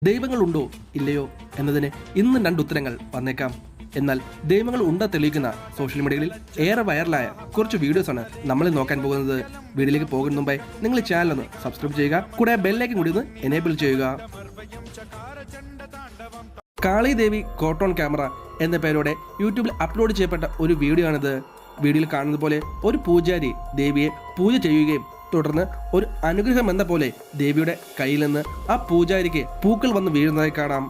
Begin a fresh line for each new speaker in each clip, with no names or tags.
ദൈവങ്ങളുണ്ടോ ഇല്ലയോ എന്നതിന് ഇന്നും രണ്ട് ഉത്തരങ്ങൾ വന്നേക്കാം. എന്നാൽ ദൈവങ്ങൾ ഉണ്ടോ തെളിയിക്കുന്ന സോഷ്യൽ മീഡിയകളിൽ ഏറെ വൈറലായ കുറച്ച് വീഡിയോസാണ് നമ്മൾ നോക്കാൻ പോകുന്നത്. വീഡിയോയിലേക്ക് പോകുന്ന മുമ്പായി നിങ്ങൾ ഈ ചാനൽ ഒന്ന് സബ്സ്ക്രൈബ് ചെയ്യുക, കൂടെ ബെല്ലൈക്കൻ കൂടി ഒന്ന് എനേബിൾ ചെയ്യുക. കാളി ദേവി കോട്ടോൺ ക്യാമറ എന്ന പേരോടെ യൂട്യൂബിൽ അപ്ലോഡ് ചെയ്യപ്പെട്ട ഒരു വീഡിയോ ആണിത്. വീഡിയോയിൽ കാണുന്നത് പോലെ ഒരു പൂജാരി ദേവിയെ പൂജ ചെയ്യുകയും തുടർന്ന് ഒരു അനുഗ്രഹം എന്ന പോലെ ദേവിയുടെ കയ്യിൽ നിന്ന് ആ പൂജാരിക്ക് പൂക്കൾ വന്ന് വീഴുന്നതായി കാണാം.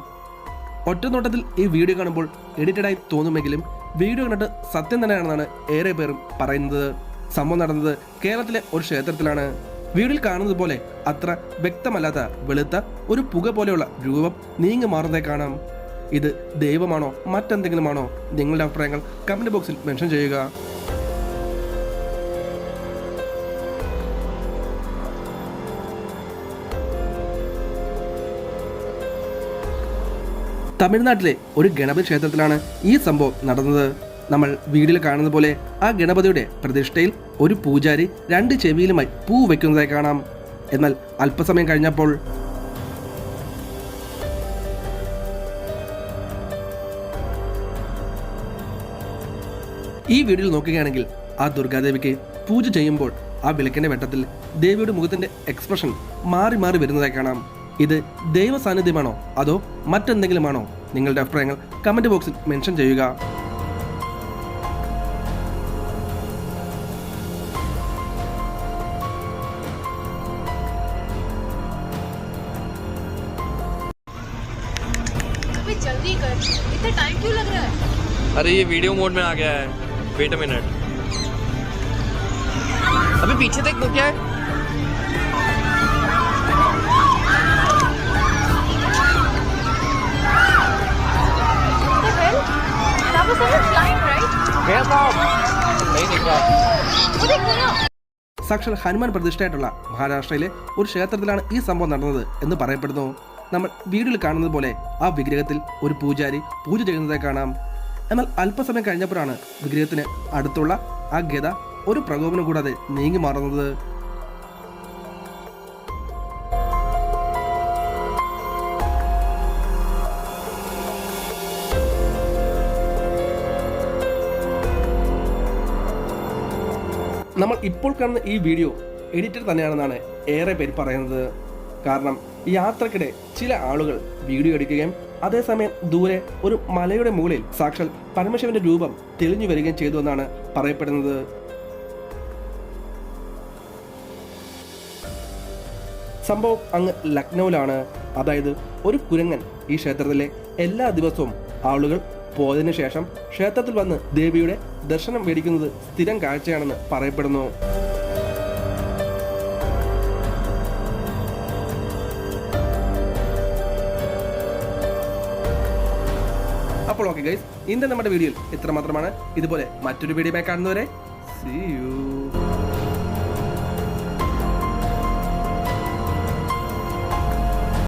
ഒറ്റനോട്ടത്തിൽ ഈ വീഡിയോ കാണുമ്പോൾ എഡിറ്റഡായി തോന്നുമെങ്കിലും വീഡിയോ കണ്ടിട്ട് സത്യം തന്നെയാണെന്നാണ് ഏറെ പേരും പറയുന്നത്. സംഭവം നടന്നത് കേരളത്തിലെ ഒരു ക്ഷേത്രത്തിലാണ്. വീഡിയോയിൽ കാണുന്നത് പോലെ അത്ര വ്യക്തമല്ലാത്ത വെളുത്ത ഒരു പുക പോലെയുള്ള രൂപം നീങ്ങി മാറുന്നതായി കാണാം. ഇത് ദൈവമാണോ മറ്റെന്തെങ്കിലുമാണോ? നിങ്ങളുടെ അഭിപ്രായങ്ങൾ കമന്റ് ബോക്സിൽ മെൻഷൻ ചെയ്യുക. തമിഴ്നാട്ടിലെ ഒരു ഗണപതി ക്ഷേത്രത്തിലാണ് ഈ സംഭവം നടന്നത്. നമ്മൾ വീഡിയോയിൽ കാണുന്ന പോലെ ആ ഗണപതിയുടെ പ്രതിഷ്ഠയിൽ ഒരു പൂജാരി രണ്ട് ചെവിയിലുമായി പൂ വയ്ക്കുന്നതായി കാണാം. എന്നാൽ അല്പസമയം കഴിഞ്ഞപ്പോൾ ഈ വീഡിയോയിൽ നോക്കുകയാണെങ്കിൽ ആ ദുർഗാദേവിക്ക് പൂജ ചെയ്യുമ്പോൾ ആ വിളക്കിന്റെ വെട്ടത്തിൽ ദേവിയുടെ മുഖത്തിന്റെ എക്സ്പ്രഷൻ മാറി മാറി വരുന്നതായി കാണാം. ഇത് ദൈവ സാന്നിധ്യമാണോ അതോ മറ്റെന്തെങ്കിലുമാണോ? നിങ്ങളുടെ അഭിപ്രായങ്ങൾ കമന്റ് ബോക്സിൽ മെൻഷൻ ചെയ്യുക.
जल्दी कर, इतना टाइम क्यों लग रहा है?
अरे ये वीडियो मोड में आ गया है, वेट अ मिनट। अभी पीछे देख तो क्या है?
That was someone flying, right?
नहीं दिख रहा।
वो देखो ना.
സാക്ഷാൽ ഹനുമാൻ പ്രതിഷ്ഠയായിട്ടുള്ള മഹാരാഷ്ട്രയിലെ ഒരു ക്ഷേത്രത്തിലാണ് ഈ സംഭവം നടന്നത് എന്ന് പറയപ്പെടുന്നു. നമ്മൾ വീഡിയോയിൽ കാണുന്നത് പോലെ ആ വിഗ്രഹത്തിൽ ഒരു പൂജാരി പൂജ ചെയ്യുന്നതായി കാണാം. എന്നാൽ അല്പസമയം കഴിഞ്ഞപ്പോഴാണ് വിഗ്രഹത്തിന് അടുത്തുള്ള ആ ഗദ ഒരു പ്രകോപനം കൂടാതെ നീങ്ങി മാറുന്നത്. നമ്മൾ ഇപ്പോൾ കാണുന്ന ഈ വീഡിയോ എഡിറ്റർ തന്നെയാണെന്നാണ് ഏറെ പേര് പറയുന്നത്. കാരണം യാത്രക്കിടെ ചില ആളുകൾ വീഡിയോ എടുക്കുകയും അതേസമയം ദൂരെ ഒരു മലയുടെ മുകളിൽ സാക്ഷാൽ പരമശിവന്റെ രൂപം തെളിഞ്ഞു വരികയും ചെയ്തു എന്നാണ് പറയപ്പെടുന്നത്. സംഭവം അങ്ങ് ലക്നൌവിലാണ്. അതായത് ഒരു കുരങ്ങൻ ഈ ക്ഷേത്രത്തിലെ എല്ലാ ദിവസവും ആളുകൾ പോയതിനു ശേഷം ക്ഷേത്രത്തിൽ വന്ന് ദേവിയുടെ ദർശനം മേടിക്കുന്നത് സ്ഥിരം കാഴ്ചയാണെന്ന് പറയപ്പെടുന്നു. അപ്പോൾ ഓക്കെ ഗൈസ്, ഇന്ന് നമ്മുടെ വീഡിയോയിൽ ഇത്ര മാത്രമാണ്. ഇതുപോലെ മറ്റൊരു വീഡിയോയുമായി കാണുന്നവരെ see you.